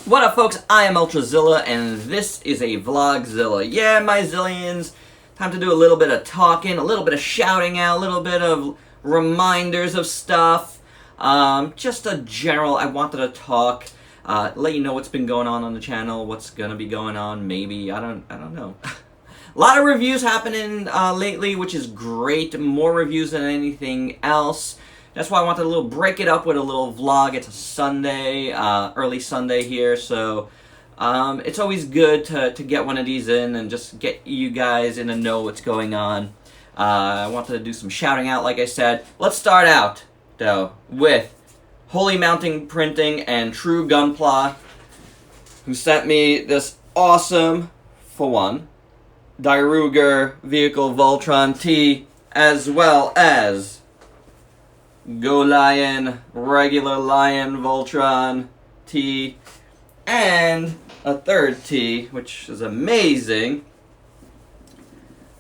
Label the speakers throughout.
Speaker 1: What up, folks? I am Ultrazilla, and this is a Vlogzilla. Yeah, my zillions. Time to do a little bit of talking, a little bit of shouting out, a little bit of reminders of stuff. Just a general, I wanted to talk, let you know what's been going on the channel, what's gonna be going on, maybe, I don't know. A lot of reviews happening lately, which is great. More reviews than anything else. That's why I wanted to break it up with a little vlog. It's a Sunday, early Sunday here, so it's always good to get one of these in and just get you guys in to know what's going on. I wanted to do some shouting out, like I said. Let's start out, though, with Holy Mountain Printing and True Gunpla, who sent me this awesome, for one, Dairugger Vehicle Voltron tee, as well as Go Lion, regular Lion Voltron tee, and a third tee, which is amazing.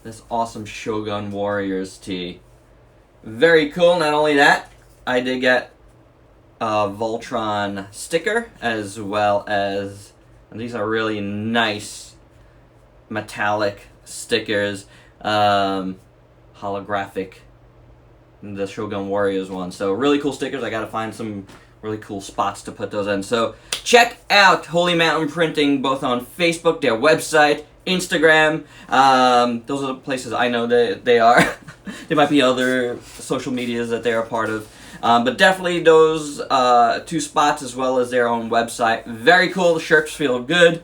Speaker 1: This awesome Shogun Warriors tee. Very cool. Not only that, I did get a Voltron sticker, as well as, and these are really nice metallic stickers, holographic, the Shogun Warriors one. So really cool stickers. I gotta find some really cool spots to put those in. So check out Holy Mountain Printing, both on Facebook, their website, Instagram. Those are the places I know they are. There might be other social medias that they're a part of. But definitely those two spots, as well as their own website. Very cool. The shirts feel good.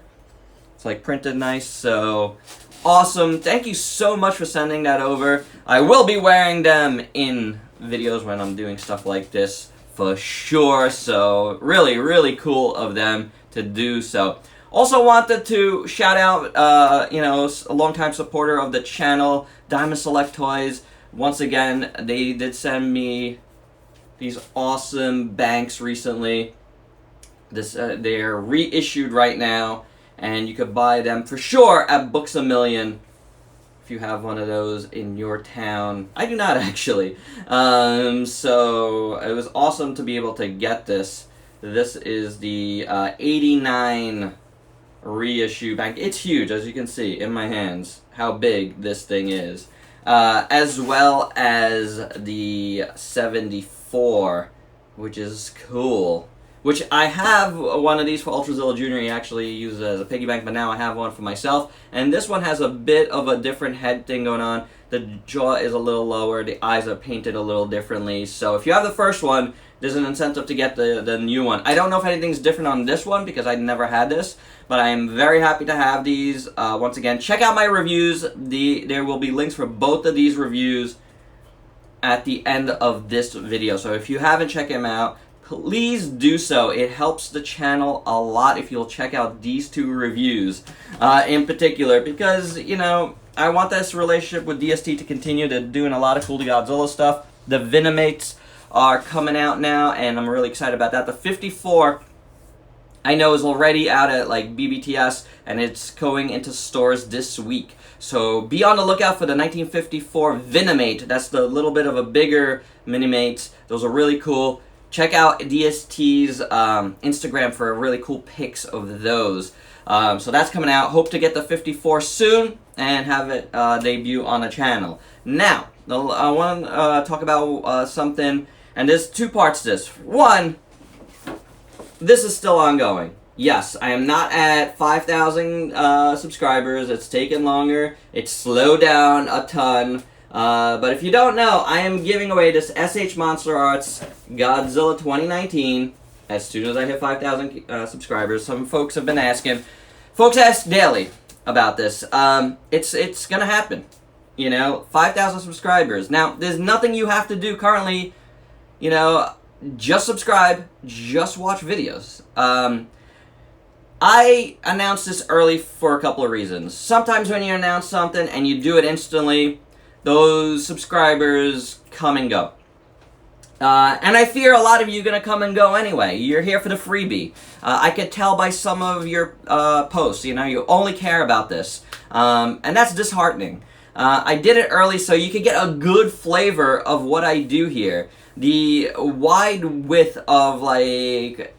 Speaker 1: It's like printed nice, so awesome. Thank you so much for sending that over. I will be wearing them in videos when I'm doing stuff like this for sure. So really, really cool of them to do so. Also wanted to shout out, you know, a longtime supporter of the channel, Diamond Select Toys. Once again, they did send me these awesome banks recently. They're reissued right now, and you could buy them for sure at Books A Million if you have one of those in your town. I do not, actually. So it was awesome to be able to get this. This is the 89 reissue bank. It's huge, as you can see in my hands, how big this thing is. As well as the 74, which is cool. Which I have one of these for Ultrazilla Jr. He actually uses it as a piggy bank, but now I have one for myself. And this one has a bit of a different head thing going on. The jaw is a little lower, the eyes are painted a little differently. So if you have the first one, there's an incentive to get the new one. I don't know if anything's different on this one because I never had this, but I am very happy to have these. Once again, check out my reviews. There will be links for both of these reviews at the end of this video. So if you haven't checked them out, please do so. It helps the channel a lot if you'll check out these two reviews in particular, because, you know, I want this relationship with DST to continue. They're doing a lot of cool Godzilla stuff. The Venomates are coming out now, and I'm really excited about that. The 54, I know, is already out at like BBTS, and it's going into stores this week. So be on the lookout for the 1954 Venomate. That's the little bit of a bigger Minimates. Those are really cool. Check out DST's Instagram for really cool pics of those. So that's coming out. Hope to get the 54 soon and have it debut on the channel. Now, I want to talk about something, and there's two parts to this. One, this is still ongoing. Yes, I am not at 5,000 subscribers. It's taken longer. It's slowed down a ton. But if you don't know, I am giving away this SH Monster Arts Godzilla 2019 as soon as I hit 5,000 subscribers. Some folks have been asking. Folks ask daily about this. It's gonna happen. You know, 5,000 subscribers. Now, there's nothing you have to do currently. You know, just subscribe, just watch videos. I announced this early for a couple of reasons. Sometimes when you announce something and you do it instantly, those subscribers come and go. And I fear a lot of you are going to come and go anyway. You're here for the freebie. I could tell by some of your posts, you know, you only care about this. And that's disheartening. I did it early so you could get a good flavor of what I do here. The wide width of, like,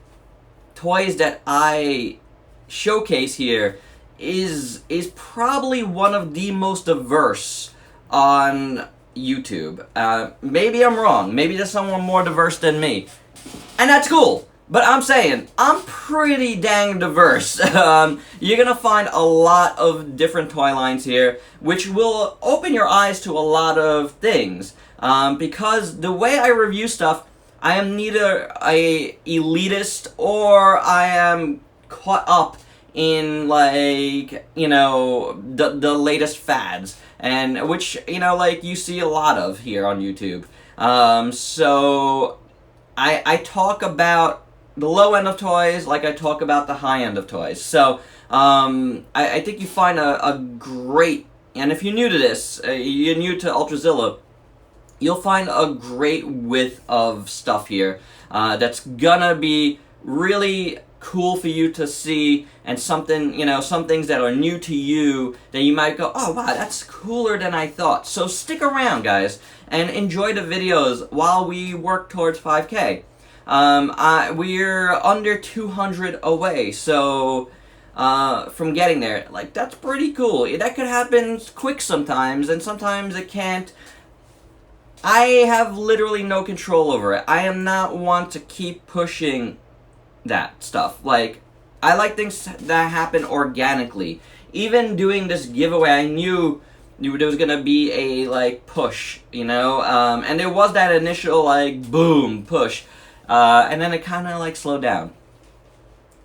Speaker 1: toys that I showcase here is probably one of the most diverse on YouTube. Maybe I'm wrong. Maybe there's someone more diverse than me. And that's cool. But I'm saying, I'm pretty dang diverse. You're gonna find a lot of different toy lines here, which will open your eyes to a lot of things. Because the way I review stuff, I am neither a elitist or I am caught up in, like, you know, the latest fads, and which, you know, like, you see a lot of here on YouTube. So I talk about the low end of toys like I talk about the high end of toys. So I think you find a great, and if you're new to this, you're new to Ultrazilla, you'll find a great width of stuff here that's gonna be really cool for you to see, and something, you know, some things that are new to you that you might go, oh wow, that's cooler than I thought. So stick around, guys, and enjoy the videos while we work towards 5K. We're under 200 away, so from getting there. Like, that's pretty cool. That could happen quick sometimes, and sometimes it can't. I have literally no control over it. I am not one to keep pushing that stuff. Like, I like things that happen organically. Even doing this giveaway, I knew there was gonna be a, like, push, you know? And there was that initial, like, boom, push. And then it kind of, like, slowed down.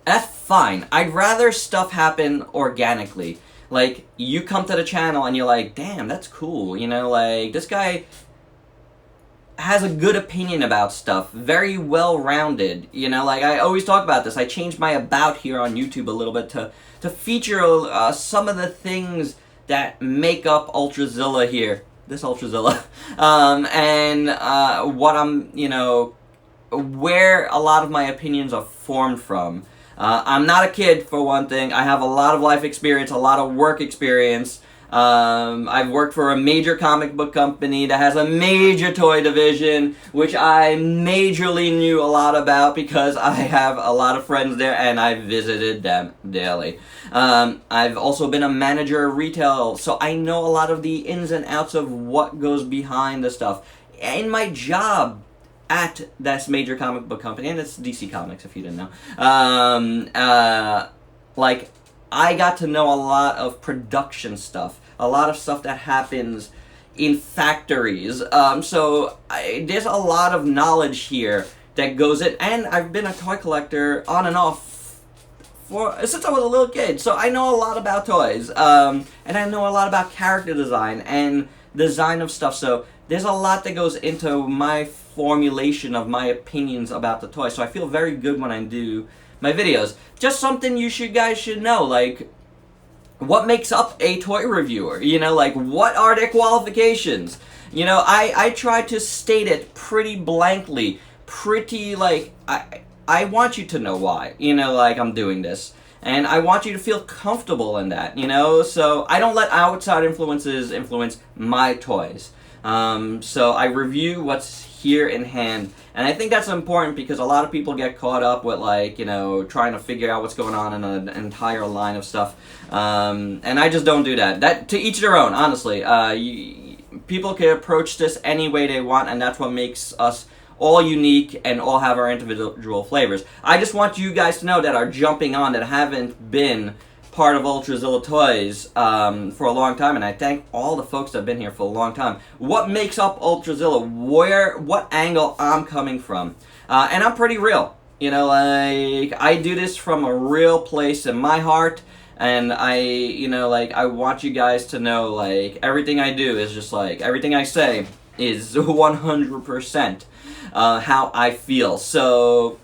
Speaker 1: That's fine. I'd rather stuff happen organically. Like, you come to the channel and you're like, damn, that's cool, you know? Like, this guy has a good opinion about stuff, very well-rounded, you know, like I always talk about this. I changed my about here on YouTube a little bit to feature some of the things that make up Ultrazilla here, this Ultrazilla, and what I'm, you know, where a lot of my opinions are formed from. I'm not a kid, for one thing. I have a lot of life experience, a lot of work experience. I've worked for a major comic book company that has a major toy division, which I majorly knew a lot about because I have a lot of friends there and I visited them daily. I've also been a manager of retail, so I know a lot of the ins and outs of what goes behind the stuff. In my job at this major comic book company, and it's DC Comics if you didn't know, like, I got to know a lot of production stuff, a lot of stuff that happens in factories. So there's a lot of knowledge here that goes in, and I've been a toy collector on and off since I was a little kid, so I know a lot about toys, and I know a lot about character design and design of stuff. So there's a lot that goes into my formulation of my opinions about the toy. So I feel very good when I do my videos. Just something you guys should know, like, what makes up a toy reviewer? You know, like, what are their qualifications? You know, I try to state it pretty blankly, pretty, like, I want you to know why, you know, like, I'm doing this. And I want you to feel comfortable in that, you know? So I don't let outside influences influence my toys. So I review what's here in hand, and I think that's important because a lot of people get caught up with, like, you know, trying to figure out what's going on in an entire line of stuff, and I just don't do that. That, to each their own, honestly. People can approach this any way they want, and that's what makes us all unique and all have our individual flavors. I just want you guys to know that are jumping on, that haven't been part of Ultrazilla Toys for a long time, and I thank all the folks that have been here for a long time. What makes up Ultrazilla? What angle I'm coming from? And I'm pretty real. You know, like, I do this from a real place in my heart, and you know, like, I want you guys to know, like, everything I do is just, like, everything I say is 100% how I feel. So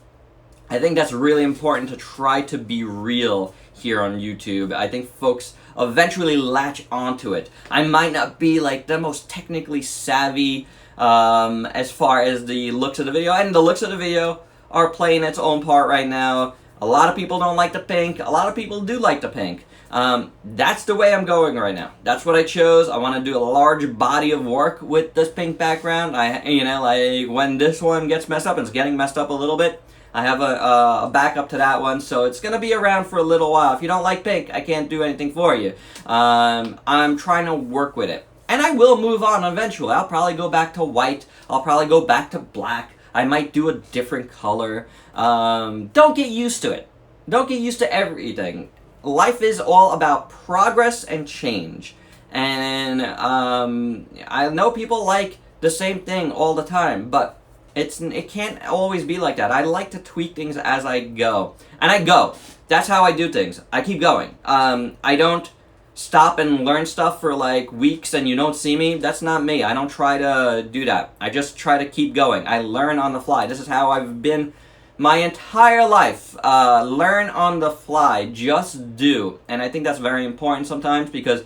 Speaker 1: I think that's really important, to try to be real here on YouTube. I think folks eventually latch onto it. I might not be, like, the most technically savvy as far as the looks of the video, and the looks of the video are playing its own part right now. A lot of people don't like the pink, a lot of people do like the pink. That's the way I'm going right now. That's what I chose. I want to do a large body of work with this pink background. You know, like, when this one gets messed up, and it's getting messed up a little bit, I have a backup to that one, so it's going to be around for a little while. If you don't like pink, I can't do anything for you. I'm trying to work with it. And I will move on eventually. I'll probably go back to white. I'll probably go back to black. I might do a different color. Don't get used to it. Don't get used to everything. Life is all about progress and change. And I know people like the same thing all the time, but it can't always be like that. I like to tweak things as I go. And I go. That's how I do things. I keep going. I don't stop and learn stuff for like weeks and you don't see me. That's not me. I don't try to do that. I just try to keep going. I learn on the fly. This is how I've been my entire life. Learn on the fly. Just do. And I think that's very important sometimes because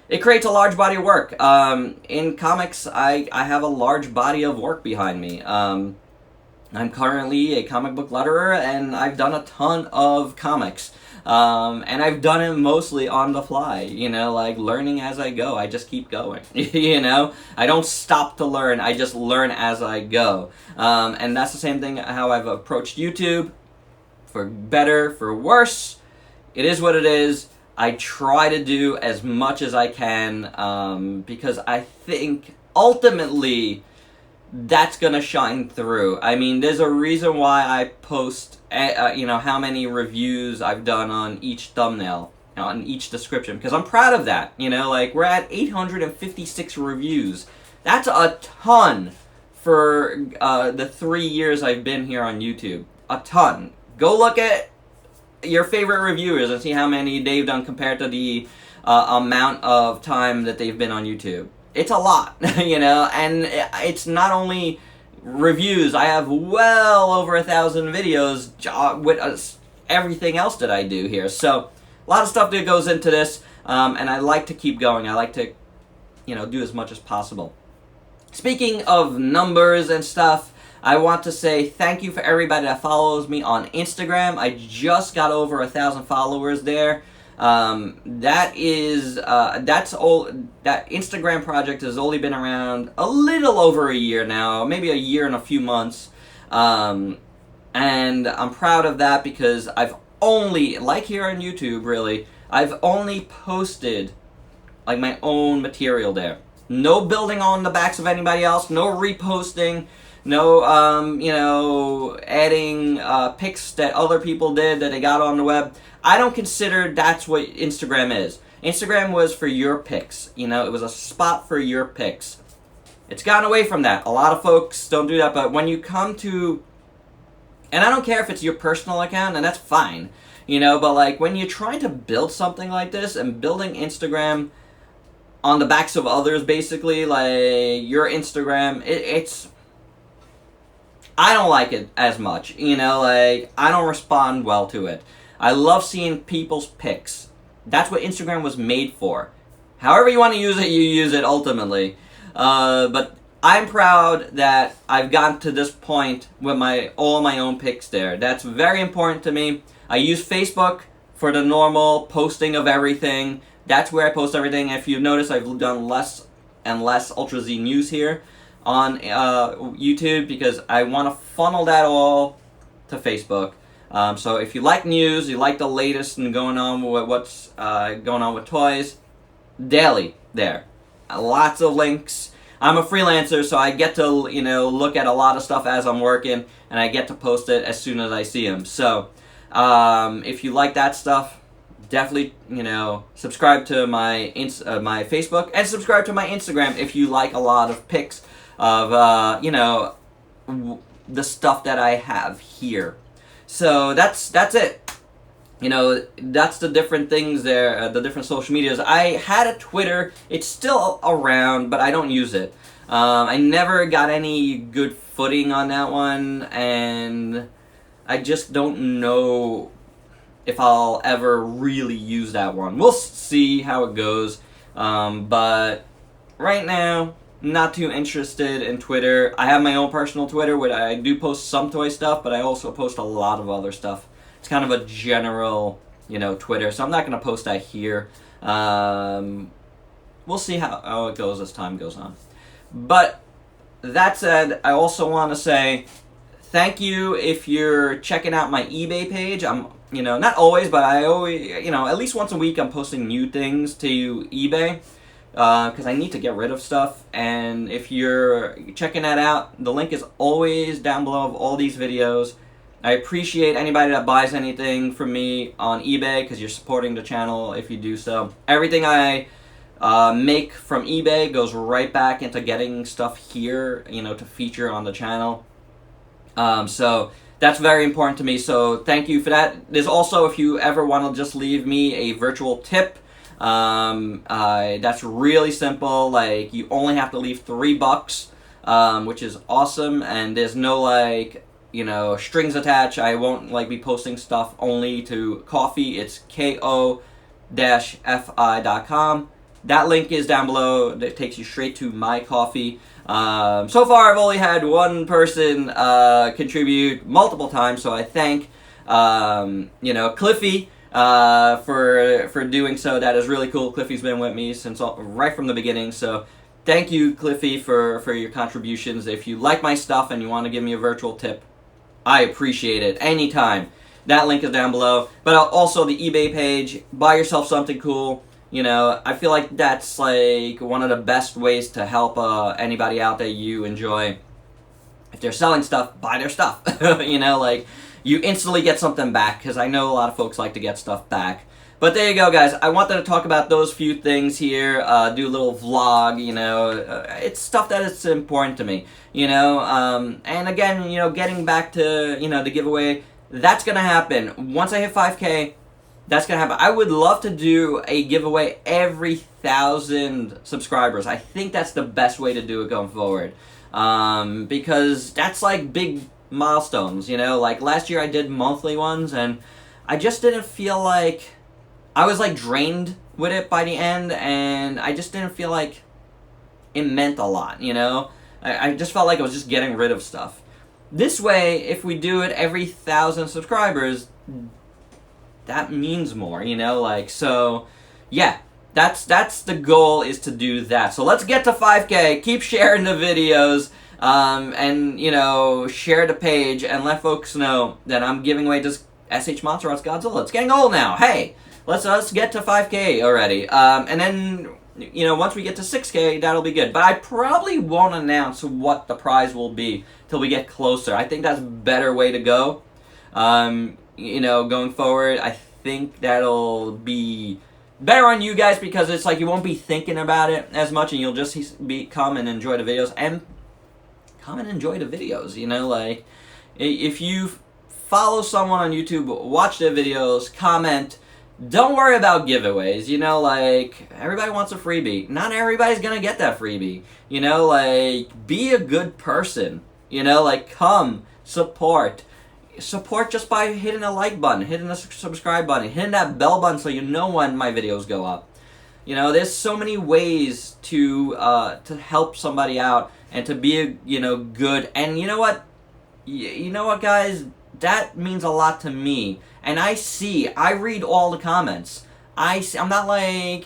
Speaker 1: it creates a large body of work. In comics, I have a large body of work behind me. I'm currently a comic book letterer, and I've done a ton of comics. And I've done it mostly on the fly, you know, like learning as I go. I just keep going, you know? I don't stop to learn, I just learn as I go. And that's the same thing how I've approached YouTube. For better, for worse, it is what it is. I try to do as much as I can, because I think ultimately that's gonna shine through. I mean, there's a reason why I post, you know, how many reviews I've done on each thumbnail, on each description, because I'm proud of that. You know, like, we're at 856 reviews. That's a ton for the 3 years I've been here on YouTube. A ton. Go look at your favorite reviewers and see how many they've done compared to the amount of time that they've been on YouTube. It's a lot, you know, and it's not only reviews. I have well over 1,000 videos with everything else that I do here. So, a lot of stuff that goes into this, and I like to keep going. I like to, you know, do as much as possible. Speaking of numbers and stuff, I want to say thank you for everybody that follows me on Instagram. I just got over 1,000 followers there. That Instagram project has only been around a little over a year now, maybe a year and a few months. And I'm proud of that because I've only, like here on YouTube really, I've only posted like my own material there. No building on the backs of anybody else, no reposting, no, you know, adding pics that other people did that they got on the web. I don't consider that's what Instagram is. Instagram was for your pics. You know, it was a spot for your pics. It's gotten away from that. A lot of folks don't do that, but when you come to, and I don't care if it's your personal account, and that's fine, you know, but like when you're trying to build something like this and building Instagram on the backs of others, basically, like your Instagram, it's, I don't like it as much, you know, like I don't respond well to it. I love seeing people's pics. That's what Instagram was made for. However you want to use it, you use it ultimately. But I'm proud that I've gotten to this point with all my own pics there. That's very important to me. I use Facebook for the normal posting of everything. That's where I post everything. If you've noticed, I've done less and less Ultrazilla news here on YouTube because I want to funnel that all to Facebook. So if you like news, you like the latest and going on with what's going on with toys, daily there. Lots of links. I'm a freelancer, so I get to, you know, look at a lot of stuff as I'm working, and I get to post it as soon as I see them. So if you like that stuff, definitely, you know, subscribe to my my Facebook and subscribe to my Instagram if you like a lot of pics of you know, the stuff that I have here. So that's it. You know, that's the different things there, the different social medias. I had a Twitter. It's still around, but I don't use it. I never got any good footing on that one, and I just don't know if I'll ever really use that one. We'll see how it goes. But right now, not too interested in Twitter. I have my own personal Twitter where I do post some toy stuff, but I also post a lot of other stuff. It's kind of a general, you know, Twitter, so I'm not going to post that here. We'll see how it goes as time goes on. But that said, I also want to say thank you if you're checking out my eBay page. I'm, not always, but I always, at least once a week I'm posting new things to eBay. Because I need to get rid of stuff, and if you're checking that out, the link is always down below of all these videos. I appreciate anybody that buys anything from me on eBay, because you're supporting the channel if you do so. Everything I make from eBay goes right back into getting stuff here, to feature on the channel. So that's very important to me, so thank you for that. There's also, if you ever want to just leave me a virtual tip, that's really simple. Like, you only have to leave $3, which is awesome, and there's no strings attached. I won't be posting stuff only to coffee. It's ko-fi.com. That link is down below. That takes you straight to my coffee. So far I've only had one person contribute multiple times, so I thank Cliffy for doing so. That is really cool. Cliffy's been with me since right from the beginning, so thank you, Cliffy, for your contributions. If you like my stuff and you want to give me a virtual tip, I appreciate it anytime. That link is down below. But also the eBay page, buy yourself something cool. I feel like that's one of the best ways to help anybody out that you enjoy. If they're selling stuff, buy their stuff. You instantly get something back, because I know a lot of folks like to get stuff back. But there you go, guys. I wanted to talk about those few things here, do a little vlog, it's stuff that is important to me, and again, getting back to, the giveaway, that's going to happen. Once I hit 5K, that's going to happen. I would love to do a giveaway every 1,000 subscribers. I think that's the best way to do it going forward, because that's big milestones, last year I did monthly ones, and I just didn't feel like I was drained with it by the end, and I just didn't feel like it meant a lot, I just felt like I was just getting rid of stuff. This way, if we do it every 1,000 subscribers, that means more, so yeah, that's the goal, is to do that. So let's get to 5K, keep sharing the videos, and share the page and let folks know that I'm giving away this SH Monster Arts Godzilla. It's getting old now. Hey, let's get to 5K already. And then once we get to 6K, that'll be good. But I probably won't announce what the prize will be till we get closer. I think that's a better way to go. Going forward, I think that'll be better on you guys, because it's you won't be thinking about it as much, and you'll just come and enjoy the videos. And come and enjoy the videos, if you follow someone on YouTube, watch their videos, comment, don't worry about giveaways, everybody wants a freebie. Not everybody's gonna get that freebie, be a good person, come, support just by hitting a like button, hitting the subscribe button, hitting that bell button so you know when my videos go up. There's so many ways to help somebody out, and to be good. And you know what guys, that means a lot to me. And I read all the comments. I'm not a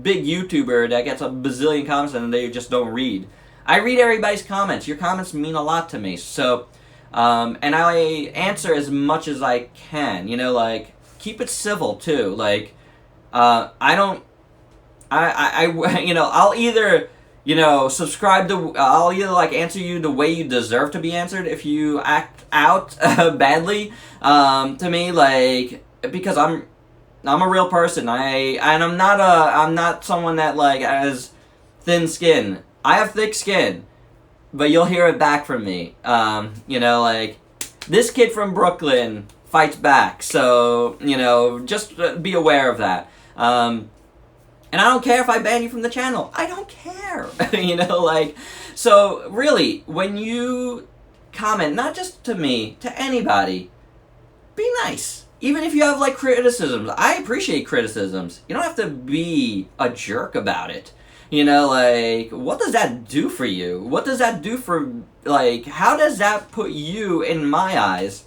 Speaker 1: big YouTuber that gets a bazillion comments and they just don't read. I read everybody's comments. Your comments mean a lot to me. So, and I answer as much as I can. Keep it civil too. I'll either I'll either answer you the way you deserve to be answered if you act out badly to me, because I'm a real person. I'm not someone that has thin skin. I have thick skin, but you'll hear it back from me. This kid from Brooklyn fights back, so just be aware of that. And I don't care if I ban you from the channel. I don't care. So really, when you comment, not just to me, to anybody, be nice. Even if you have criticisms, I appreciate criticisms. You don't have to be a jerk about it. What does that do for you? What does that do for, how does that put you in my eyes?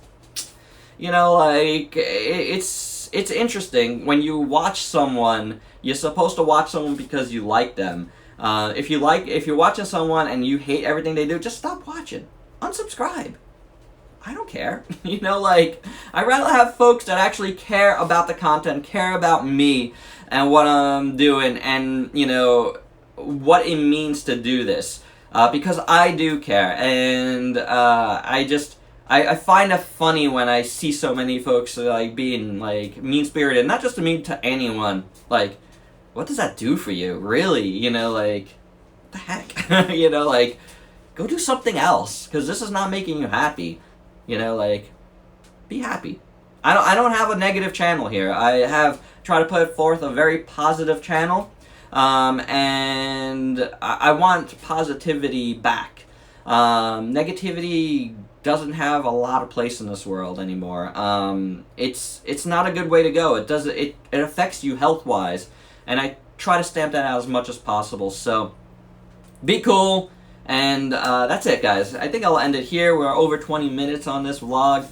Speaker 1: It's interesting when you watch someone. You're supposed to watch someone because you like them. If you're watching someone and you hate everything they do, just stop watching. Unsubscribe. I don't care. You know, like, I'd rather have folks that actually care about the content, care about me and what I'm doing, and, you know, what it means to do this. Because I do care, and I find it funny when I see so many folks, like, being, like, mean-spirited. Not just mean to anyone. Like, what does that do for you? Really? You know, like, what the heck? You know, like, go do something else, because this is not making you happy. You know, like, be happy. I don't have a negative channel here. I have tried to put forth a very positive channel, and I want positivity back. Negativity doesn't have a lot of place in this world anymore. It's not a good way to go. It affects you health-wise, and I try to stamp that out as much as possible. So, be cool. And that's it, guys. I think I'll end it here. We're over 20 minutes on this vlog.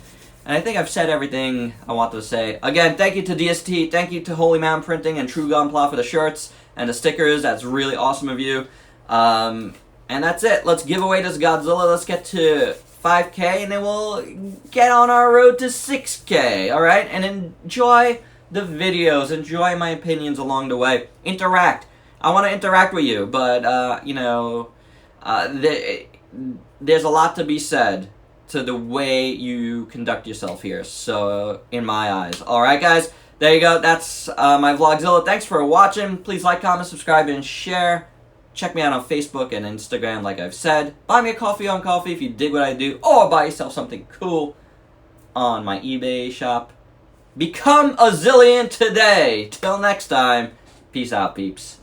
Speaker 1: And I think I've said everything I wanted to say. Again, thank you to DST. Thank you to Holy Mountain Printing and True Gunpla for the shirts and the stickers. That's really awesome of you. And that's it. Let's give away this Godzilla. Let's get to 5K, and then we'll get on our road to 6K. Alright? And enjoy the videos. Enjoy my opinions along the way. Interact. I want to interact with you, but, you know... there's a lot to be said to the way you conduct yourself here, so, in my eyes. Alright, guys, there you go. That's my Vlogzilla. Thanks for watching. Please like, comment, subscribe, and share. Check me out on Facebook and Instagram, like I've said. Buy me a coffee on Coffee if you dig what I do, or buy yourself something cool on my eBay shop. Become a zillion today. Till next time, peace out, peeps.